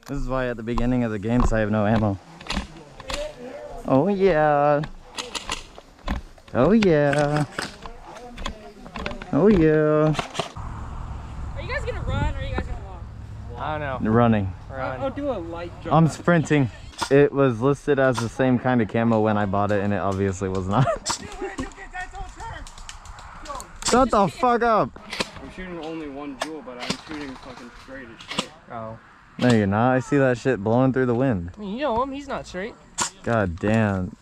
This is why at the beginning of the games I have no ammo. Oh yeah. Oh yeah. Oh yeah. Are you guys gonna run or are you guys gonna walk? I don't know. Running. I'll do a light jump. I'm sprinting. It was listed as the same kind of camo when I bought it, and it obviously was not. Shut the fuck up! I'm shooting only one jewel, but I'm shooting fucking straight as shit. Oh. No, you're not. I see that shit blowing through the wind. I mean, you know him, he's not straight. God damn.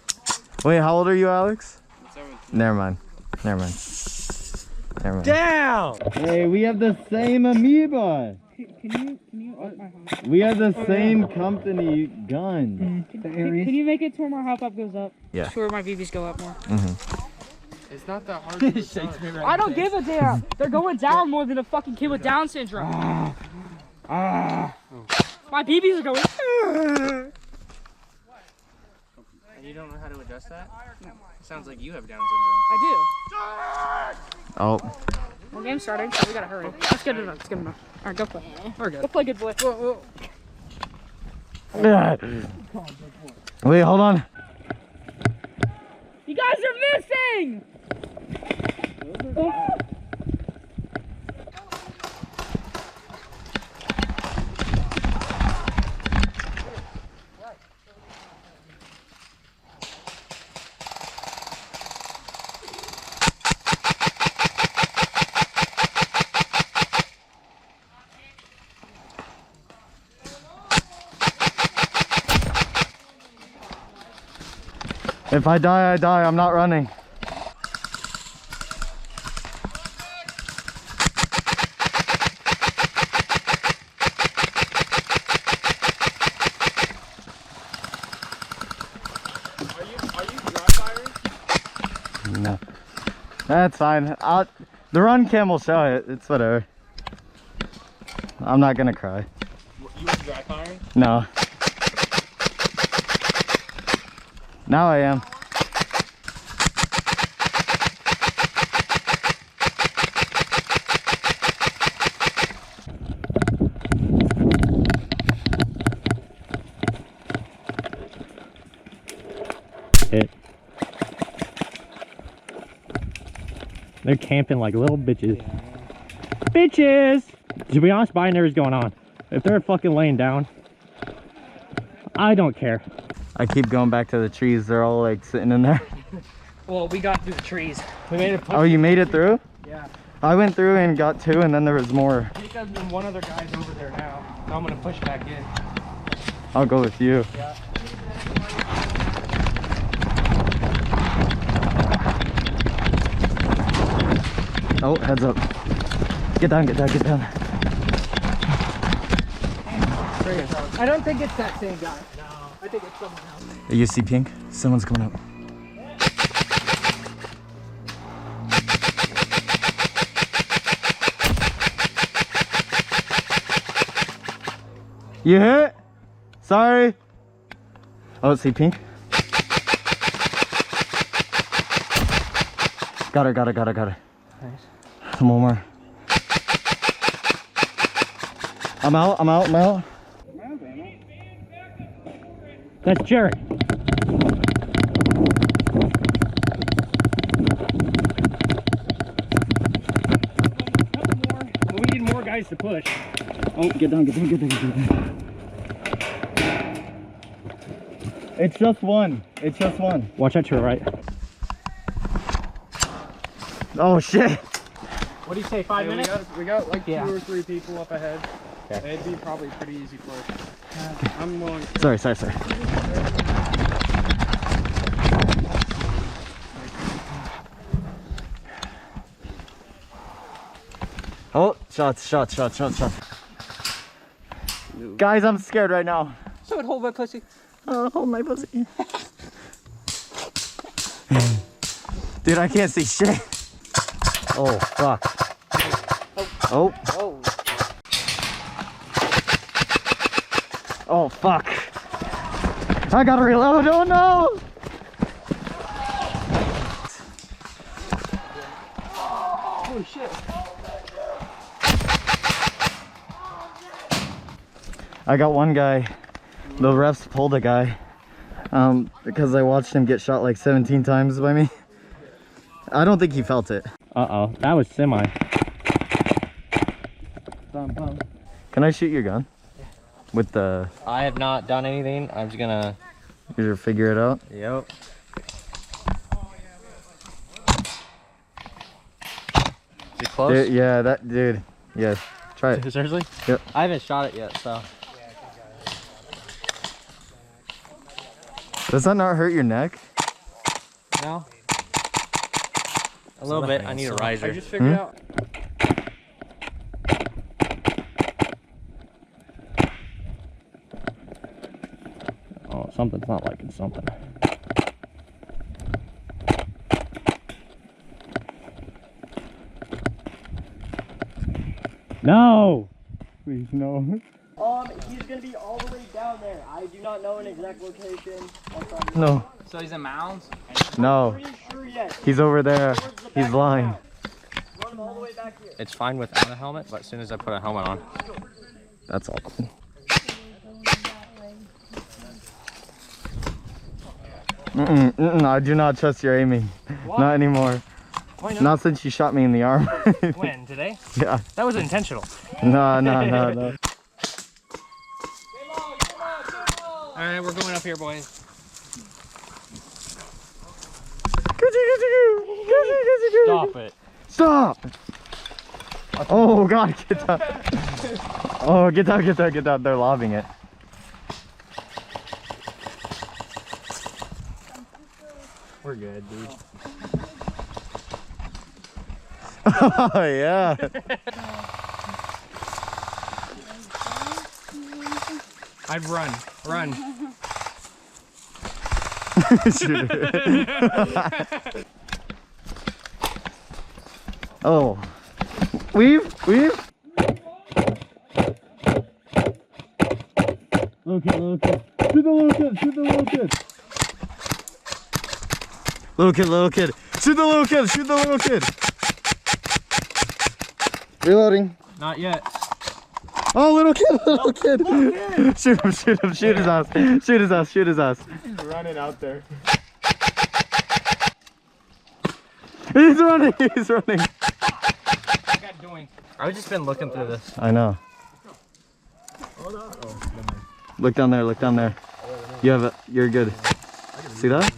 Wait, how old are you, Alex? 17. Never mind. Never mind. Never mind. Down! Hey, we have the same amoeba. Can you up my house? We have the same company gun. Can you make it to where my hop up goes up? Yeah. To where my BBs go up more. It's not that hard to shake me right. I don't give a damn. They're going down more than a fucking kid with Down syndrome. My BBs are going. And you don't know how to adjust that? No. It sounds like you have Down syndrome. I do. Oh. Well, game's starting, so we gotta hurry. Let's get it enough. Let's get enough. All right, go play. We're good. Go play, good boy. Whoa, whoa. Wait, hold on. You guys are missing. If I die, I die. I'm not running. Are you dry firing? No. That's fine. The run cam will show it. It's whatever. I'm not gonna cry. You were dry firing? No. Now I am. Hit. They're camping like little bitches. Yeah. Bitches! To be honest, binary's going on. If they're fucking laying down, I don't care. I keep going back to the trees. They're all like sitting in there. Well, we got through the trees. We made it. Oh, you made it through? Yeah. I went through and got two, and then there was more. Because and one other guy's over there now. So I'm gonna push back in. I'll go with you. Yeah. Oh, heads up. Get down, get down, get down. I don't think it's that same guy. No. I think it's someone else. You see pink? Someone's coming up. You hit? Sorry. Oh, see pink? Got her, got her, got her, got her. Nice. Some more. I'm out, I'm out, I'm out. That's Jared. We need more guys to push. Oh, get down, get down, get down, get down. It's just one. It's just one. Watch out to your right. Oh shit. What do you say, 5 minutes? We got like 2 or 3 people up ahead. Okay. It'd be probably pretty easy for us. I'm willing to... Sorry. Oh, shots. Guys, I'm scared right now. Someone hold my pussy. Oh, hold my pussy. Dude, I can't see shit. Oh, fuck. Oh. Oh. Oh, fuck. I gotta reload. Oh, no. Holy shit. I got one guy, the refs pulled a guy because I watched him get shot like 17 times by me. I don't think he felt it. Uh-oh, that was semi. Can I shoot your gun? With the... I have not done anything. I'm just gonna... You should figure it out. Yep. Is it close? Dude, yeah, that dude. Yes. Try it. Seriously? Yep. I haven't shot it yet, so. Does that not hurt your neck? No. A little bit. I need a riser. I just figured out. Oh, something's not liking something. No! Please, no. He's gonna be all the way down there. I do not know an exact location. No. So he's in mounds? No. Pretty sure yes. He's over there. He's lying. Run him all the way back here. It's fine without a helmet, but as soon as I put a helmet on. That's all. I do not trust your aiming. What? Not anymore. Why not? Not since you shot me in the arm. When? Today? Yeah. That was intentional. No. Alright, we're going up here, boys. Stop it. Stop! Oh god, get down. Oh, get down. They're lobbing it. We're good, dude. Oh yeah. I'd run. Shoot it. Oh. Weave. Little kid. Shoot the little kid. Little kid. Shoot the little kid. Reloading. Not yet. Oh, little kid. Shoot him. Shoot his ass. He's running out there. He's running. I've just been looking through this. I know. Look down there. You have it. You're good. See that?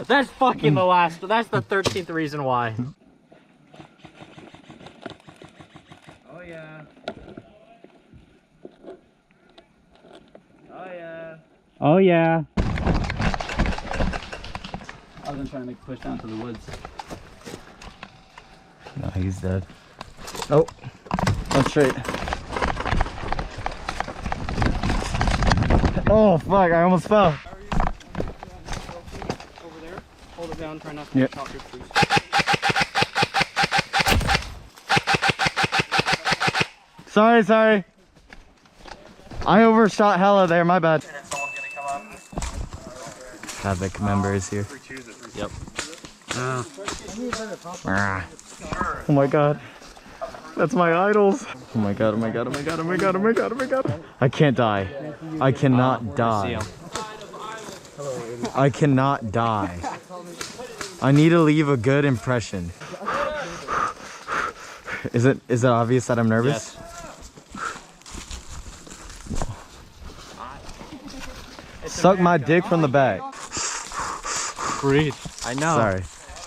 That's fucking the last. That's the 13th reason why. Oh yeah. Oh yeah. I was gonna try to make a push down to the woods. No, he's dead. Oh, that's straight. Oh fuck! I almost fell. Over there. Hold it down. Try not to Yep. top your please. Sorry. I overshot hella there. My bad. Havoc member is here. Yep. Oh my god. That's my idols. Oh my god. I can't die. I cannot die. I cannot die. I need to leave a good impression. Is it obvious that I'm nervous? Yes. Suck my dick from the back. Breathe. I know.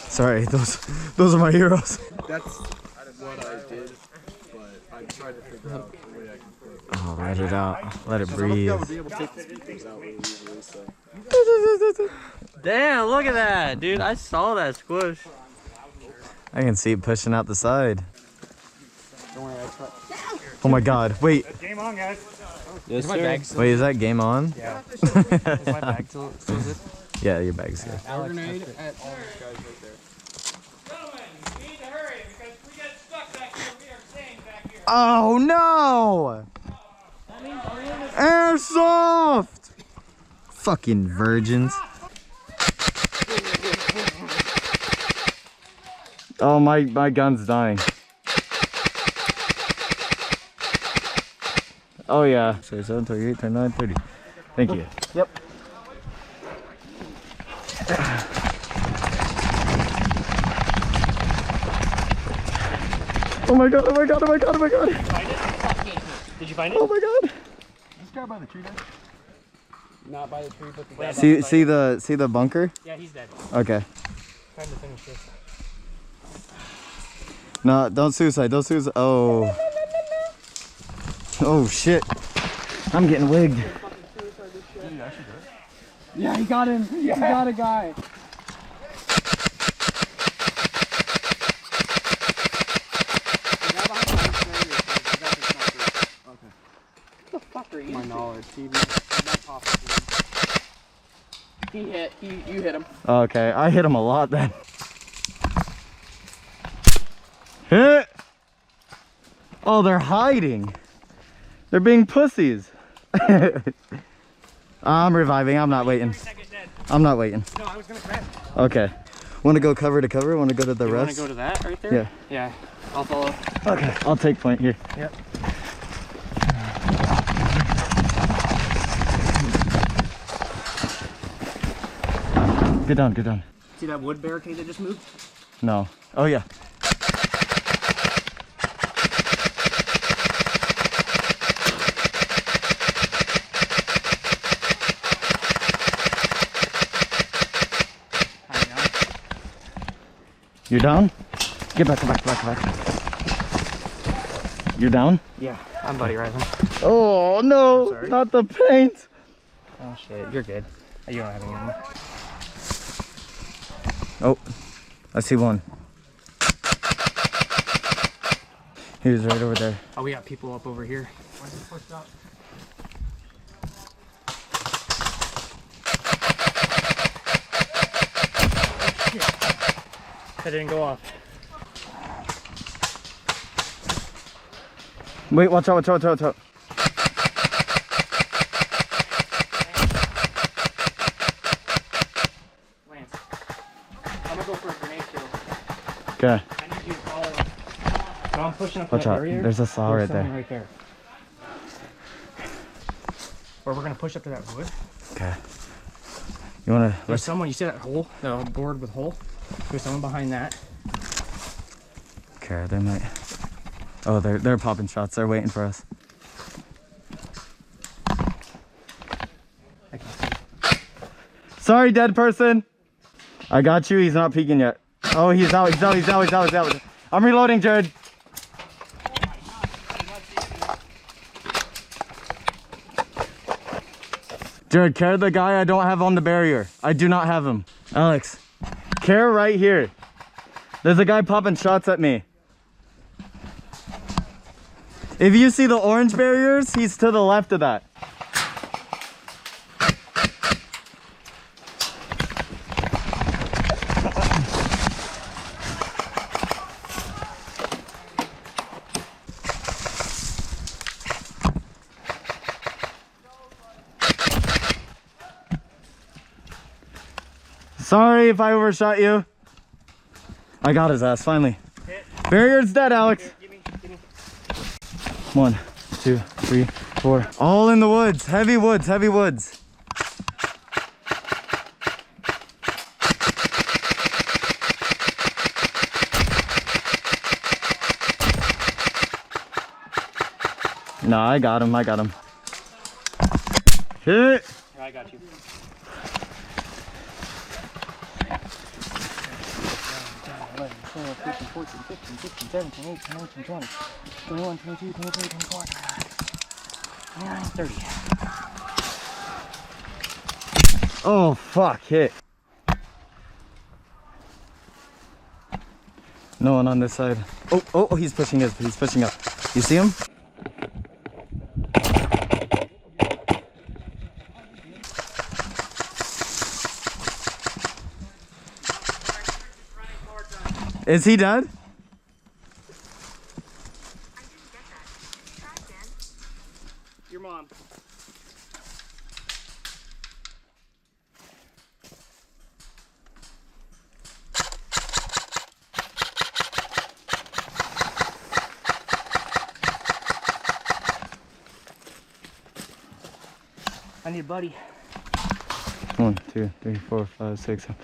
Sorry. Those are my heroes. That's what I did, but I tried to figure out a way I can put it. Oh, let it out. Let it breathe. I would be able to take the speakers out really easily, so. Damn, look at that, dude. I saw that squish. I can see it pushing out the side. Don't worry, I tried. Oh my god. Wait. Game on, guys. Yes, my bag still? Wait, is that game on? Yeah. Is my bag still good? Yeah, your bag's good. Grenade at all these guys right there. Gentlemen, we need to hurry because we get stuck back here. We are staying back here. Oh no! Airsoft! Fucking virgins. Oh, my gun's dying. Oh yeah. 37, 38, 39, 30. Thank you. Yep. Oh my god, oh my god, oh my god, oh my god. Did you find it? Oh my god. This guy by the tree, dead? Not by the tree, but the guy See the bunker? Yeah, he's dead. Okay. Time to finish this. No, don't suicide, don't suicide. Oh. Oh shit. I'm getting wigged. Yeah, he got him. Yeah. He got a guy. My knowledge, you hit him. Okay, I hit him a lot then. Hit! Oh, they're hiding. They're being pussies. I'm reviving. I'm not waiting. I'm not waiting. No, I was gonna grab. Okay. Want to go cover to cover? Want to go to the You rest? want to go to that right there? Yeah. Yeah. I'll follow. Okay. I'll take point here. Yep. Get down. Get down. See that wood barricade that just moved? No. Oh yeah. You're down? Get back, get back, get back, get back. You're down? Yeah, I'm buddy rising. Oh no, Sorry. not the paint. Oh shit, you're good. You don't have any ammo. Oh, I see one. He was right over there. Oh, we got people up over here. Why is it pushed up? That didn't go off. Wait, watch out, watch out, watch out, watch out. Lance, I'm gonna go for a grenade kill. Okay, I need you to follow. So I'm pushing up watch that out. barrier. There's a saw right someone there. right there. Or we're gonna push up to that wood. Okay. You wanna? There's someone. You see that hole? The board with hole. There's someone behind that. Okay, they might. Oh, they're popping shots. They're waiting for us. I can see. Sorry, dead person. I got you. He's not peeking yet. Oh, he's out. He's out. He's out. He's out. He's out. I'm reloading, Jared. Jared, care the guy I don't have on the barrier. I do not have him. Alex, care right here. There's a guy popping shots at me. If you see the orange barriers, he's to the left of that. Sorry if I overshot you. I got his ass, finally. Barrier's dead, Alex. 1, 2, 3, 4. All in the woods. Heavy woods, heavy woods. No, I got him, I got him. Hit! I got you. Oh, fuck, hit. No one on this side. Oh, he's pushing up, he's pushing up. You see him? Is he dead? Your mom. I need a buddy. 1, 2, 3, 4, 5, 6, 7.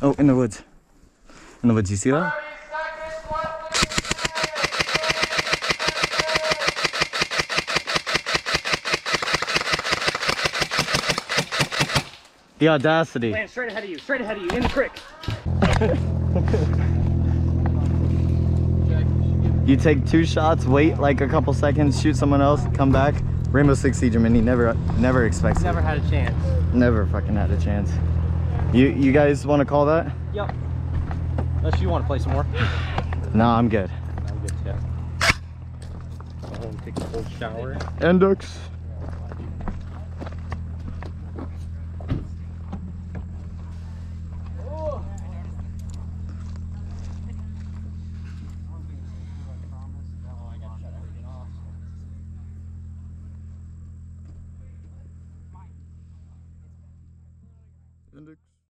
Oh, in the woods. In the woods, you see that? The audacity. Land straight ahead of you, in the creek. You take 2 shots, wait like a couple seconds, shoot someone else, come back. Rainbow Six Siege, and he never expects it. Never had a chance. Never fucking had a chance. You guys want to call that? Yep. Unless you want to play some more. No, I'm good. I'm good too. Go home, take a cold shower. Endux.